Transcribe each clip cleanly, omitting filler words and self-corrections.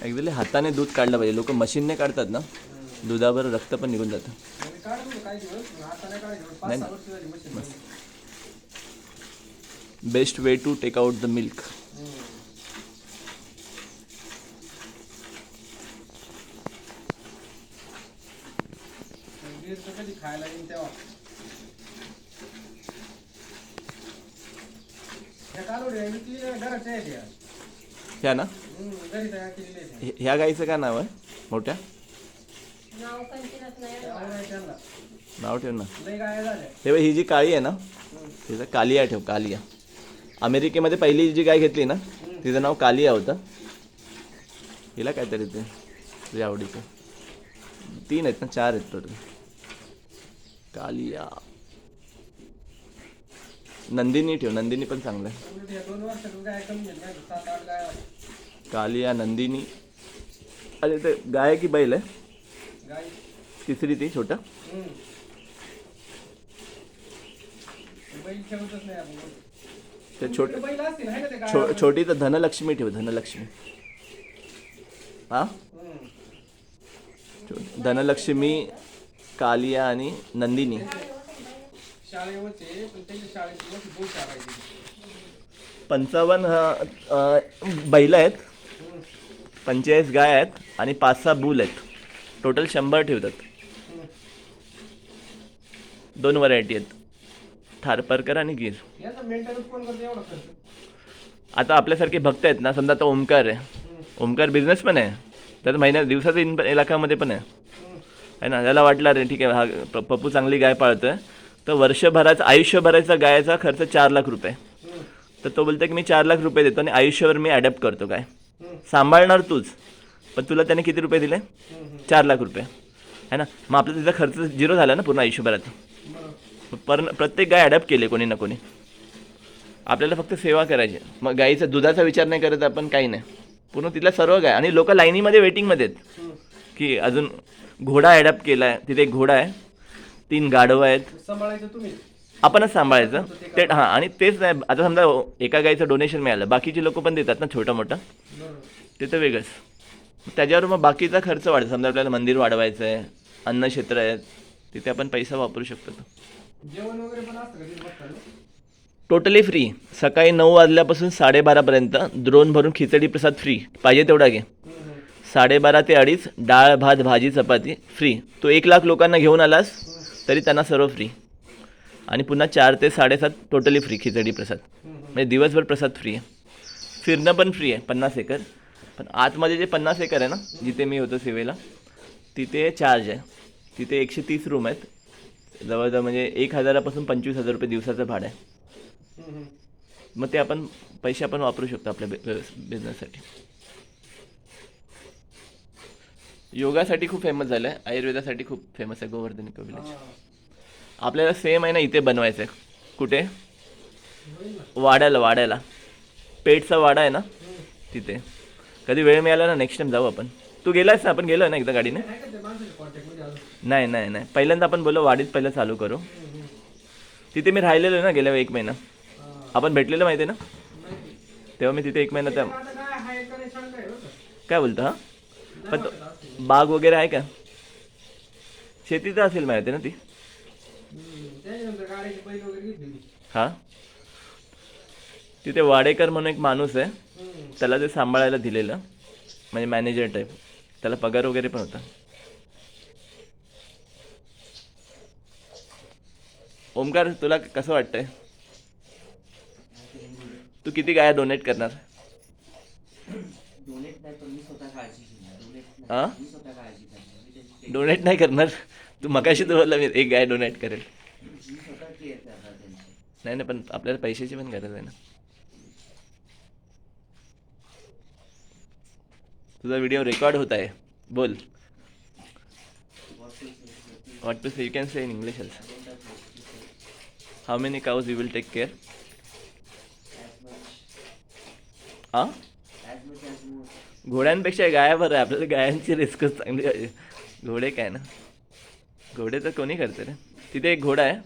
Actually हाताने दूध काढलं पाहिजे. लोक मशीनने काढतात ना, दुधावर रक्त पण निघून जातं. नाही मस्त. Best way to take out the milk. खायला येईल तेव्हा ह्या ना, ह्या गाईचं काय नाव आहे मोठ्या? नाव ठेव ना. तेव्हा ही जी काळी आहे ना, तिचं कालिया ठेव. कालिया. अमेरिकेमध्ये पहिली जी गाय घेतली ना, तिचं नाव कालिया होतं. हिला काहीतरी ते तुझ्या आवडीचं. 3 आहेत ना, 4 आहेत टोटल. कालिया. नंदिनी ठेव. नंदिनी पण चांगलं आहे. कालिया, नंदिनी. अरे ते गाय की बैल आहे? तिसरी ती छोटा. ते छोटी तर धनलक्ष्मी ठेव. धनलक्ष्मी. हा, धनलक्ष्मी, कालिया आणि नंदिनी. 55 बैल आहेत, 45 गाय आहेत आणि 5-6 बूल आहेत. टोटल 100 ठेवतात. 2 व्हरायटी आहेत, थारपारकर आणि गिर. आता आपल्यासारखे भक्त आहेत ना, समजा आता ओमकार आहे. ओमकार बिझनेस पण आहे, तर महिन्यात दिवसाचा इलाकामध्ये पण आहे ना. त्याला वाटलं रे ठीक आहे, हा पप्पू चांगली गाय पाळतोय, तर वर्षभराचा आयुष्यभराचा गायचा खर्च 4 लाख रुपये. तर तो बोलतो की मी 4 लाख रुपये देतो आणि आयुष्यभर मी अडॅप्ट करतो. काय सांभाळणार तूच, पण तुला त्याने किती रुपये दिले? 4 लाख रुपये आहे ना. मग आपला तिचा खर्च 0 झाला ना पूर्ण आयुष्यभरात. प्रत्येक गाय अडॅप्ट केली कोणी ना कोणी. आपल्याला फक्त सेवा करायची. मग गाईचा दुधाचा विचार नाही करत आपण, काही नाही. पूर्ण तिथल्या सर्व गाय. आणि लोक लाईनीमध्ये वेटिंगमध्ये आहेत की अजून. घोडा अडॅप्ट केला आहे. तिथे एक घोडा आहे, 3 गाढवं आहेत. आपणच सांभाळायचं ते. हां, आणि तेच नाही. आता समजा एका गाईचं डोनेशन मिळालं, बाकीचे लोक पण देतात ना छोटा मोठा, ते तर वेगळंच. त्याच्यावर मग बाकीचा खर्च वाढतो. समजा आपल्याला मंदिर वाढवायचं आहे, अन्नक्षेत्र आहे, तिथे आपण पैसा वापरू शकतो. Totally free. सकाळी 9 वाजल्यापासून 12:30पर्यंत द्रोण भरून खिचडी प्रसाद फ्री. पाहिजे तेवढा घे. 12:30 ते 2:30 डाळ भात भाजी चपाती फ्री. तो 1 लाख लोकांना घेऊन आलास तरी त्यांना सर्व फ्री. आणि पुन्हा 4 ते 7:30 टोटली फ्री खिचडी प्रसाद. म्हणजे दिवसभर प्रसाद फ्री आहे. फिरणं पण फ्री आहे 50 एकर. पण आतमध्ये जे 50 एकर आहे ना, जिथे मी होतो सेवेला, तिथे चार्ज आहे. तिथे 130 रूम आहेत. जवळजवळ म्हणजे 1,000 पासून 25,000 रुपये दिवसाचं भाडं आहे. मग ते आपण पैसे आपण वापरू शकतो आपल्या बिझनेससाठी. योगासाठी खूप फेमस झालं आहे. आयुर्वेदासाठी खूप फेमस आहे गोवर्धन इको विलेज. आपल्याला सेम आहे ना, इथे बनवायचं आहे. कुठे? वाड्याला पेठचा वाडा आहे ना, तिथे. कधी वेळ मिळाला ना, नेक्स्ट टाइम जाऊ आपण. तू गेलास ना? आपण गेलो ना एकदा गाडीने. नाही पहिल्यांदा आपण बोललो वाडीत पहिलं चालू करू. तिथे मी राहिलेलो आहे ना गेल्या 1 महिना. आपण भेटलेलं माहिती आहे ना, तेव्हा मी तिथे 1 महिना. त्या काय बोलतो? हां, पण बाग वगैरे आहे का? शेती तर असेल माहिती ना ती. हां, तिथे वाडेकर म्हणून एक माणूस आहे, त्याला ते सांभाळायला दिलेलं, म्हणजे मॅनेजर टाईप. त्याला पगार वगैरे पण होता. ओमकार, तुला कसं वाटतंय? तू किती गाया डोनेट करणार? हां, डोनेट नाही करणार तू? मगाशी तू बोलला मी 1 गाय डोनेट करेल. नाही, पण आपल्याला पैशाची पण गरज आहे ना. तुझा व्हिडिओ रेकॉर्ड होत आहे. बोल. What to say? You can say in English also. How many cows you will take care? हां, घोड्यांपेक्षा गाया बरं आहे. आपल्याला गायांची रिस्कच चांगली पाहिजे. घोडे काय ना, घोडे तर कोणी करतं रे. तिथे एक घोडा आहे,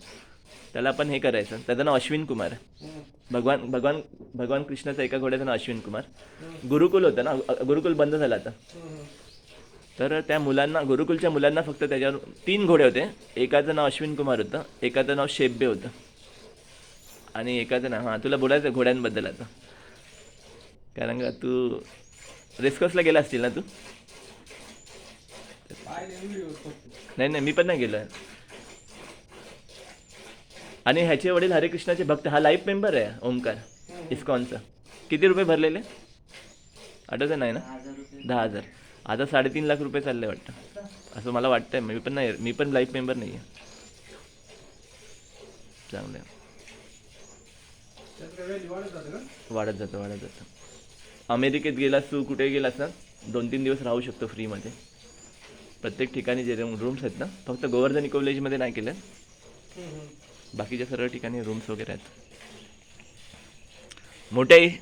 त्याला आपण हे करायचं. त्याचं नाव अश्विन कुमार आहे. भगवान भगवान भगवान कृष्णाचं एका घोड्याचं नाव अश्विन कुमार. गुरुकुल होतं ना, गुरुकुल बंद झालं आता. तर त्या मुलांना, गुरुकुलच्या मुलांना फक्त त्याच्यावर 3 घोडे होते. एकाचं नाव अश्विन कुमार होतं, एकाचं नाव शेब्बे होतं आणि एकाचं नाव, हां तुला बोलायचं घोड्यांबद्दल आता, कारण का तू रेसकोर्सला गेला असतील ना तू. नाही नाही, मी पण नाही गेलो. आणि ह्याचे वडील हरे कृष्णाचे भक्त. हा लाईफ मेंबर आहे ओमकार इस्कॉनचा. किती रुपये भरलेले आठवतं नाही ना? 10,000. आता 3.5 लाख रुपये चालले वाटतं, असं मला वाटतंय. मी पण लाईफ मेंबर नाही आहे. चांगलं आहे. वाढत जातं. अमेरिकेत गेलास तू, कुठे गेलास ना, 2-3 दिवस राहू शकतो फ्रीमध्ये. प्रत्येक ठिकाणी जे रूम्स आहेत ना, फक्त गोवर्धन इको विलेजमध्ये नाही केलं, बाकीच्या सर्व ठिकाणी रूम्स वगैरे आहेत. मोठे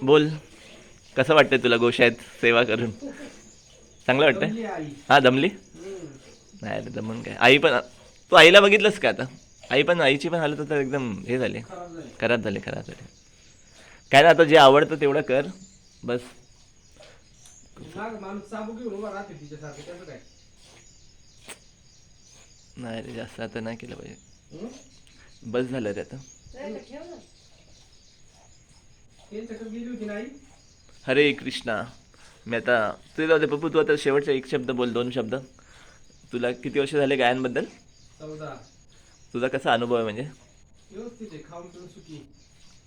बोल, कसं वाटतंय तुला गोशाळेत सेवा करून? चांगलं वाटतंय? हां दमली नाही रे, दमून काय. आई पण, तू आईला बघितलंस का आता? आईची पण हालत आता एकदम हे झाली, खराब झाली. काय ना, आता जे आवडतं तेवढं कर बस. नाही रे, जास्त आता नाही केलं पाहिजे, बस झालं रे आता. हरे कृष्णा. मी आता तुझे जाऊ दे पप्पू, तू आता शेवटचा 1 शब्द बोल, 2 शब्द. तुला किती वर्ष झाले गायांबद्दल? 14. तुझा कसा अनुभव आहे म्हणजे? व्यवस्थित आहे, खाऊन पिऊन सुखी.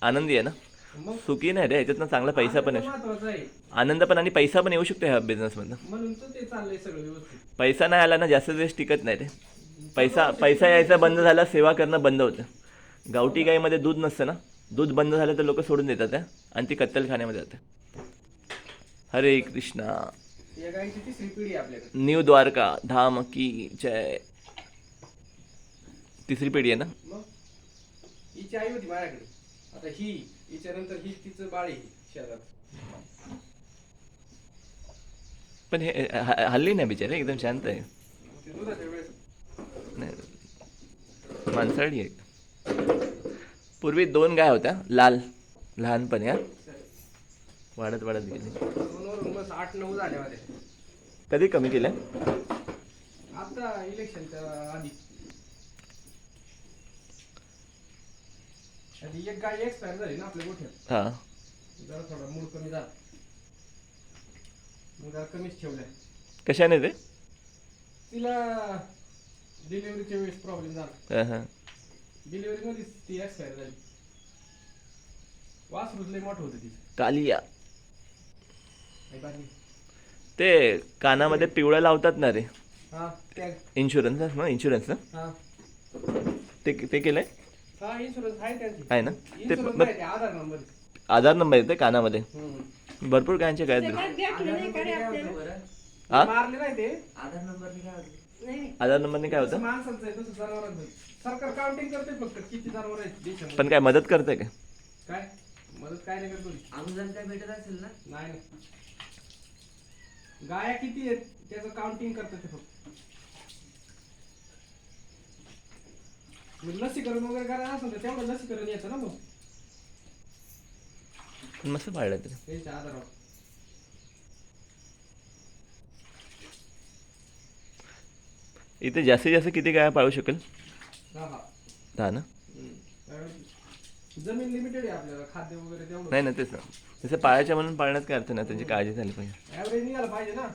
आनंदी आहे ना? मग सुखी नाही रे, ह्याच्यातनं चांगला पैसा पण आहे, महत्वाचं आहे, आनंद पण आणि पैसा पण येऊ शकतो ह्या बिझनेसमधनं. म्हणून तर ते चाललंय सगळं व्यवस्थित. पैसा नाही आला ना, जास्त दिवस टिकत नाही रे. पैसा यायचा बंद झाला, सेवा करणं बंद होतं. गावठी गाईमध्ये दूध नसतं ना, दूध बंद झालं तर लोक सोडून देतात आणि ती कत्तलखान्यामध्ये जाते. हरे कृष्णा. या गायची 3री पिढी आहे आपल्याकडे. न्यू द्वारका धाम की जय. 3री पिढी आहे ना? मग हिची आई होती माझ्याकडे, आता हिच्या नंतर तिचं बाळ आहे शेजारचं. पण हे हल्ली नाही बिचारे, एकदम शांत आहे. ते दुधाच्या वेळेस नाही, माणसाळी आहे. पूर्वी 2 गाय होत्या लाल, लहानपणी. वाढत गेली. 2 बस 8-9 झाल्या होत्या. कधी कमी केल्या? आता इलेक्शनच्या आधी. एक गाय एक्सपायर झाली ना आपल्या गोठ्यात, हां, जरा थोडा मूड कमी झाला, मग जरा कमीच ठेवलाय. कशाने ते? तिला डिलिव्हरीच्या वेळेस प्रॉब्लेम झाला. डिलिव्हरी मध्ये ती एक्सपायर झाली. वासरूच लय मोठं होतं तिचं. कालिया. आई बाजी. ते कानामध्ये पिवळं लावतात ना रे, हा टॅग. इन्शुरन्स ना, इन्शुरन्स ना, हा ते केलंय? हा इन्शुरन्स आहे त्यांची. आहे ना? ते इन्शुरन्स नाही, ते आधार नंबर. आधार नंबर येते कानामध्ये. भरपूर गायांचे काय मारले नाही ते. आधार नंबरने काय होतं? आधार नंबरने काय तसं होतं? माणसांचं आहे, तसं जनावरांचं आहे. सरकार काउंटिंग करते फक्त किती जनावर आहेत देशामध्ये. पण काय मदत करते का? काय मदत काय नाही करतो. अनुदान काय भेटत असेल ना? नाही नाही. गाया किती आहेत त्याचं काउंटिंग करतात ते फक्त. लसीकरण वगैरे करायला असेल तर तेवढं लसीकरण येतं ना मग पण मस्त पाळलं तरी. त्यांच्या आधारावर. इथे जास्तीत जास्त किती गाया पाळू शकेल? 10. 10 ना? कारण जमीन लिमिटेड आहे आपल्याला, खाद्य वगैरे तेवढं. नाही ना, तेच ना. तसं पाळायच्या म्हणून पाळण्यात काय अर्थ नाही, त्यांची काळजी झाली पाहिजे. ॲव्हरेज निघाला पाहिजे ना.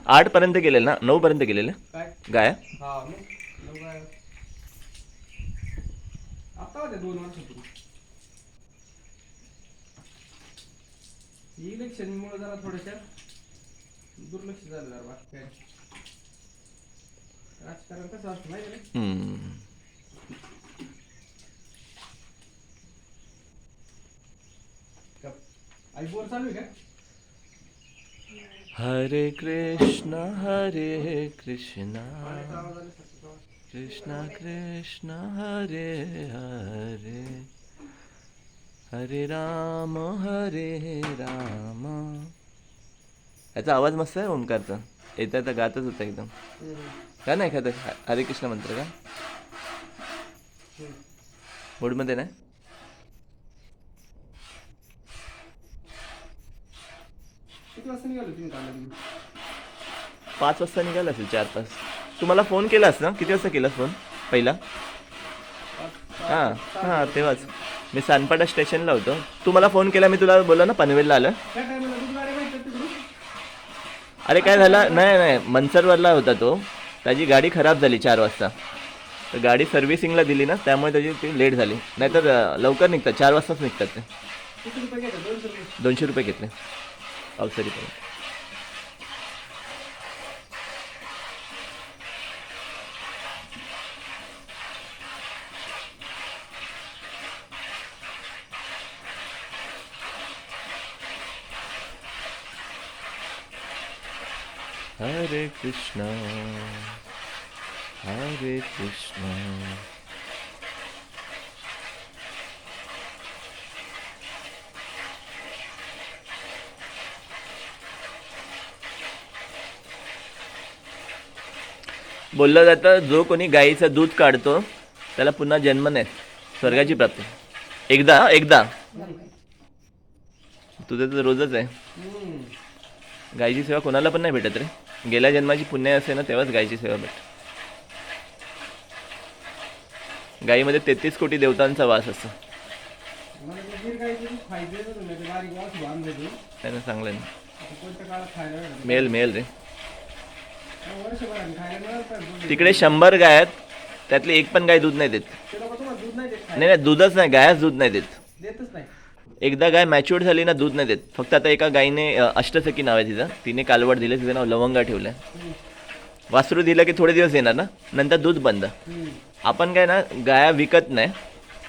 8 पर्यंत गेलेलं ना, 9 पर्यंत गेलेलं काय गाया. हा मग नऊ गाया. आता होत्या 2 वर्षापूर्वी. इलेक्शनमुळे जरा थोड्याशा दुर्लक्ष झालं जरा, बाकी काय. राजकारण कसं असतं माहिती आहे का? आई बोर चालू आहे का? हरे कृष्णा कृष्णा कृष्णा हरे हरे, हरे राम याचा आवाज मस्त आहे ओमकारचा. येता तर गातच होता एकदम. काय नाही एखादं हरे कृष्ण मंत्र का मूडमध्ये नाही? किती वाजता निघालो तुम्ही कामाला? 5 वाजता निघाला असेल, 4-5. तुम्हाला फोन केलास ना? किती वाजता केलास फोन पहिला? हां हां, तेव्हाच मी सानपाडा स्टेशनला होतो. तू मला फोन केला, मी तुला बोललो ना पनवेलला आलं. त्या टायमाला दूध गाडी माहिती तिकडून? अरे काय झालं, नाही मनसरवरला होता तो. त्याची गाडी खराब झाली 4 वाजता. तर गाडी सर्व्हिसिंगला दिली ना, त्यामुळे त्याची ती लेट झाली. नाहीतर लवकर निघतात, 4 वाजताच निघतात ते. किती रुपये घेतात? 200 रुपये. 200 रुपये घेतले अवसरी पण. हरे कृष्णा हरे कृष्णा. बोललं जातं जो कोणी गाईचं दूध काढतो त्याला पुन्हा जन्म नाही, स्वर्गाची प्राप्ती. एकदा तुझं तर रोजच आहे. गायीची सेवा कोणाला पण नाही भेटत रे. गेल्या जन्माची पुण्य असेल ना तेव्हाच गायीची सेवा भेटते. गायीमध्ये 33 कोटी देवतांचा वास असतो. मला ते गिर गाईचं दूध खायचं होतं ना, ते बारीक वासरू आणलं ते. नाही ना, चांगलं आहे ना. आता कोणत्या काळात खायला मिळालं? मिळेल रे. वर्षभराने खायला मिळालं पाहिजे दूध. तिकडे 100 गाय आहेत, त्यातली एक पण गाय दूध नाही देत. ते लोकं तुम्हाला दूध नाही देत नाही खायला. नाही, दूधच नाही, गायच दूध नाही देत. देतच नाही. एकदा गाय मॅच्युअर्ड झाली ना दूध नाही देत. फक्त आता एका गायीने अष्टसखी नाव आहे तिचं, तिने कालवड दिलं, तिचं नाव लवंगा ठेवलं. वासरू दिलं की थोडे दिवस येणार ना, नंतर दूध बंद. आपण काय ना गाया विकत नाही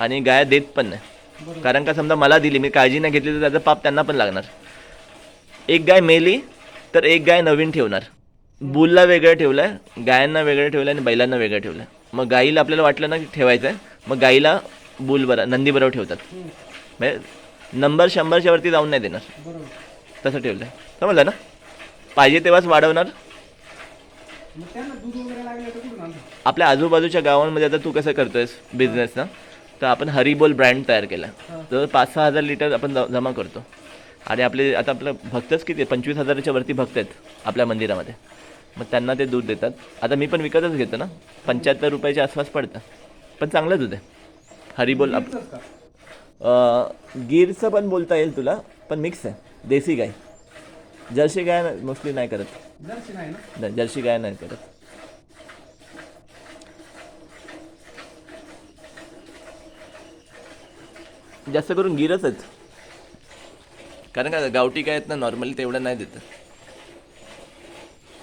आणि गाया देत पण नाही. कारण का समजा मला दिली, मी काळजी नाही घेतली तर त्याचं पाप त्यांना पण लागणार. एक गाय मेली तर एक गाय नवीन ठेवणार. बुलला वेगळं ठेवलं आहे, गायांना वेगळं ठेवलं आहे आणि बैलांना वेगळं ठेवलं आहे. मग गाईला आपल्याला वाटलं ना की ठेवायचं आहे, मग गाईला बुल बरोबर नंदी बरोबर ठेवतात. म्हणजे नंबर 100च्या वरती जाऊन नाही देणार, बरोबर. तसं ठेवलं आहे. समजलं ना. पाहिजे तेव्हाच वाढवणार. मग त्यांना दूध वगैरे लागलं तर कुठून आणतात? आपल्या आजूबाजूच्या गावांमध्ये आता तू कसं करतोयस बिझनेस ना, तर आपण हरिबोल ब्रँड तयार केला. तर 5-6 हजार लिटर आपण जमा करतो. आणि आपले आता आपलं भक्तच किती 25,000च्या वरती भक्त आहेत आपल्या मंदिरामध्ये. मग त्यांना ते दूध देतात. आता मी पण विकतच घेतो ना, 75 रुपयाच्या आसपास पडतं, पण चांगलं दूध आहे. हरिबोल गिरचंच का? गिरचं पण बोलता येईल तुला, पण मिक्स आहे. देसी गाय, जर्सी गाय मोस्टली नाही करत. जर्सी नाही ना? नाही, जर्सी गाय नाही करत. जास्त करून गिरच आहेत. कारण का गावठी काय आहेत ना नॉर्मली तेवढं नाही देत.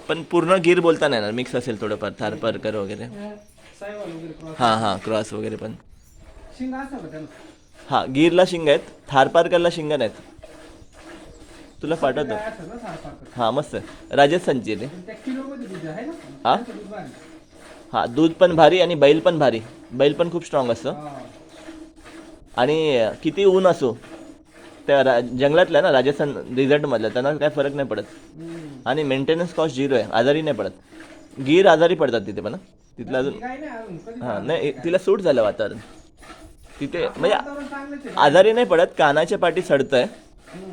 पण पूर्ण गिर बोलता नाही येणार, मिक्स असेल थोडंफार, थारपारकर वगैरे. साईवाल वगैरे क्रॉस. हां क्रॉस वगैरे पण. शिंग असतं का त्यांना? हां, गिरला शिंग आहेत, थारपारकरला शिंग नाहीत. तुला पाठवतो. काय असतं ना सारखं. हां मस्त आहे, राजस्थानची आहे ते. पण त्या किलोमध्ये दूध आहे ना? हा? त्यांचं दूध भारी. हां, दूध पण भारी आणि बैल पण भारी. बैल पण खूप स्ट्रॉंग असतं. हा. आणि किती ऊन असो त्या जंगलातल्या ना राजस्थान रिझल्टमधल्या त्यांना काय फरक नाही पडत. आणि मेंटेनन्स कॉस्ट 0 आहे, आजारी नाही पडत. गिर आजारी पडतात तिथे पण. तिथलं अजून ही गाय नाही अजून कधी हां नाही, तिला सूट झालं वातावरण तिथे, म्हणजे वातावरण चांगलंच आहे. आजारी नाही पडत. कानाच्या पाठी सडतं आहे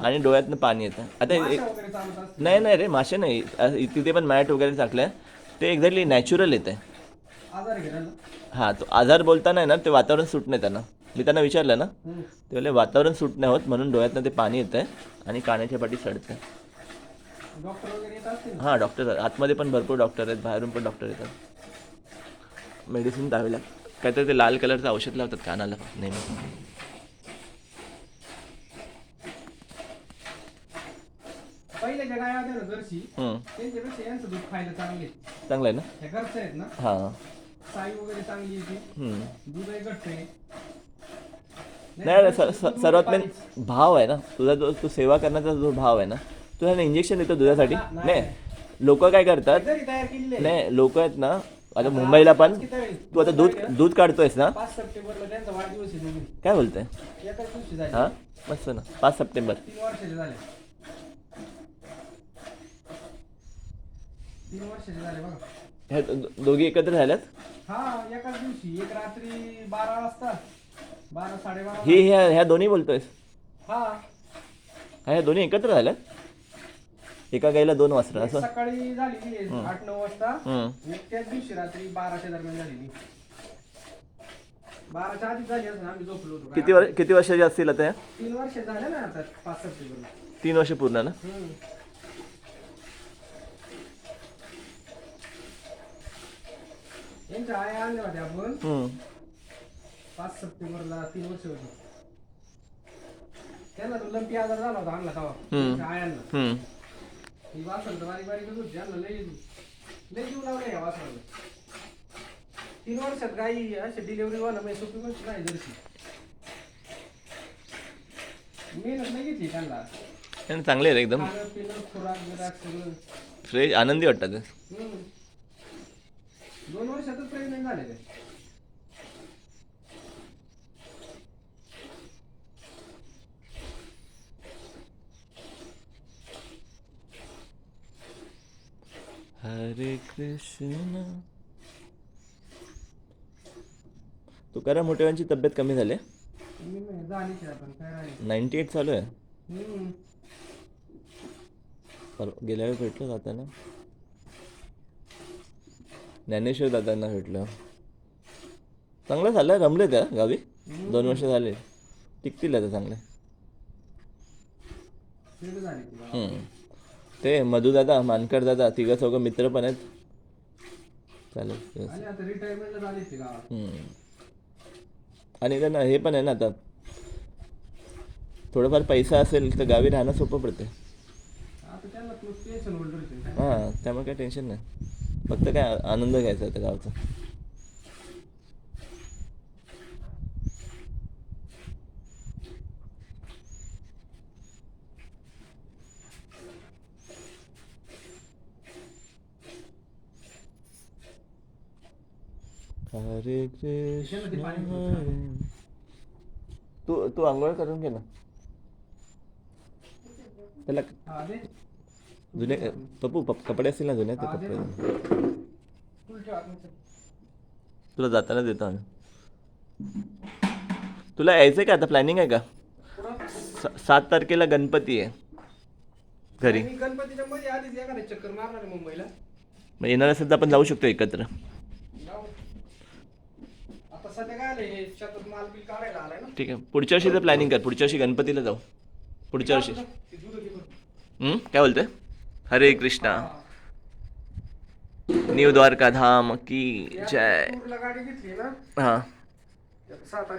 आणि डोळ्यातनं पाणी येतं. आता माशा वगैरे चालत असतील. नाही रे, मासे नाही. तिथे पण मॅट वगैरे टाकलं आहे, ते एक्झॅक्टली नॅचरल येतं आहे. आजार घेणार ना? हां, तो आजार बोलताना आहे ना, ते वातावरण सूट नाही त्यांना. मी त्यांना विचारलं ना, हम्म. ते बोलले वातावरण सूट नाही होत म्हणून डोळ्यातनं ते पाणी येतं आहे आणि कानाच्या पाठी सडतं आहे. डॉक्टर वगैरे येत असतील ना? हां, डॉक्टर आतमध्ये पण भरपूर डॉक्टर आहेत, बाहेरून पण डॉक्टर येतात. मेडिसिन द्यावी लागतात. काहीतरी ते लाल कलरचं औषध लावतात कानाला नेहमी. पहिल्याच्या गाय होत्या ना जर्सी, हं, त्यांच्यापेक्षा यांचं दूध खायला चांगले. चांगलं आहे ना. ह्या घरचं आहेत ना, हां. साई वगैरे चांगली येते, हं. दूधही घट्ट आहे. नाही रे, दूध सर्वात पाणी. मेन भाव आहे ना तुझा, जो तू सेवा करण्याचा जो भाव आहे ना, तू ह्याला इंजेक्शन देतो दुधासाठी. नाही, लोक काय करतात, घरी तयार केलेले आहे. नाही लोक आहेत ना, आता मुंबईला पण किती वेळ? तू आता दूध काढतोयस ना. 5 सप्टेंबरला त्यांचा वाढदिवस आहे दोघी. काय बोलतोय. एकाच दिवशी झाले. हां मस्त ना, 5 सप्टेंबर. 3 वर्षाचे झाले. 3 वर्षाचे झाले बघा. ह्या दोघी एकत्र झाल्यात. हा, एकाच दिवशी, एक रात्री 12 वाजता, 12 साडेबारा. ह्या दोन्ही बोलतोयस. हा, ह्या दोन्ही एकत्र झाल्यात. एका गाईला 2 वासरं असं. सकाळी झाली 8-9 वाजता हम्म. आणि त्याच दिवशी रात्री 12च्या दरम्यान झालेली. 12च्या आधीच झाली असं आम्ही झोपलो होतो. किती वर्षाचे असतील आता या? 3 वर्ष झाले ना आता 5 सप्टेंबरला. 3 वर्ष पूर्ण ना. यांच्या आया आणल्या होत्या आपण हम्म. 5 सप्टेंबरला 3 वर्ष होती. त्यांना तो लंपी आजार झाला होता आणला तेव्हा त्यांच्या आयांना. हम्म. ही वासरं तर बारीक बारीकच होती. त्यांना लय लय जीव लावला या वासराला. 3 वर्षात गाई अशी डिलिव्हरी होणं म्हणजे सोपी गोष्ट नाही जरशी. मेहनत नाही घेतली त्यांना. आणि चांगले आहेत एकदम खाणं पिणं खुराक बिराक सगळं. फ्रेश आनंदी वाटतात ते. 2 वर्षातच प्रेग्नेंट झाले ते. हरे कृष्ण. तुकाराम मोठेवांची तब्येत कमी झाली आहे. झालीच आहे आपण काय राहील. 98 चालू आहे. हम्म. गेल्या वेळी भेटलो जाताना ज्ञानेश्वर दादांना भेटलं. चांगलं झालं रमले त्या गावी. 2 वर्ष झाले टिकतील आता चांगले. सेट झाली ती. ते मधू दादा मानकर दादा 3-4 मित्र पण आहेत. चालेल. आणि आता रिटायरमेंटला झाली ती गावात. आणि त्यांना हे पण आहे ना आता थोडंफार पैसा असेल तर गावी राहणं सोपं पडते. आता त्यांना तू टेन्शन होल्डर. हां त्यामुळे काही टेन्शन नाही. फक्त काय आनंद घ्यायचा आहे त्या गावचा. हरे कृष्ण. तू आंघोळ करून घे ना त्याला. हा दे. जुने कपडे असतील ना जुने ते हा, दे कपडे ना. उलटं आतमध्ये. तुला जाताना देतो आम्ही. तुला यायचं का आता प्लॅनिंग आहे का? पुढं? 7 तारखेला गणपती आहे घरी. मी गणपतीच्या मध्ये आधीच एखादा चक्कर मारणार आहे मुंबईला. मग येणार असेल तर आपण जाऊ शकतो एकत्र. जाऊ. आता सध्या काय आलंय हे शेतात माल बिल काढायला आलाय ना. ठीक आहे पुढच्या वर्षीचं प्लॅनिंग कर. पुढच्या वर्षी गणपतीला जाऊ. पुढच्या वर्षी ते दूध घे बरं. काय बोलतोय? हरे कृष्णा. न्यू द्वारका धाम की जय. टूरला गाडी घेतली ना हां 6 तारखेला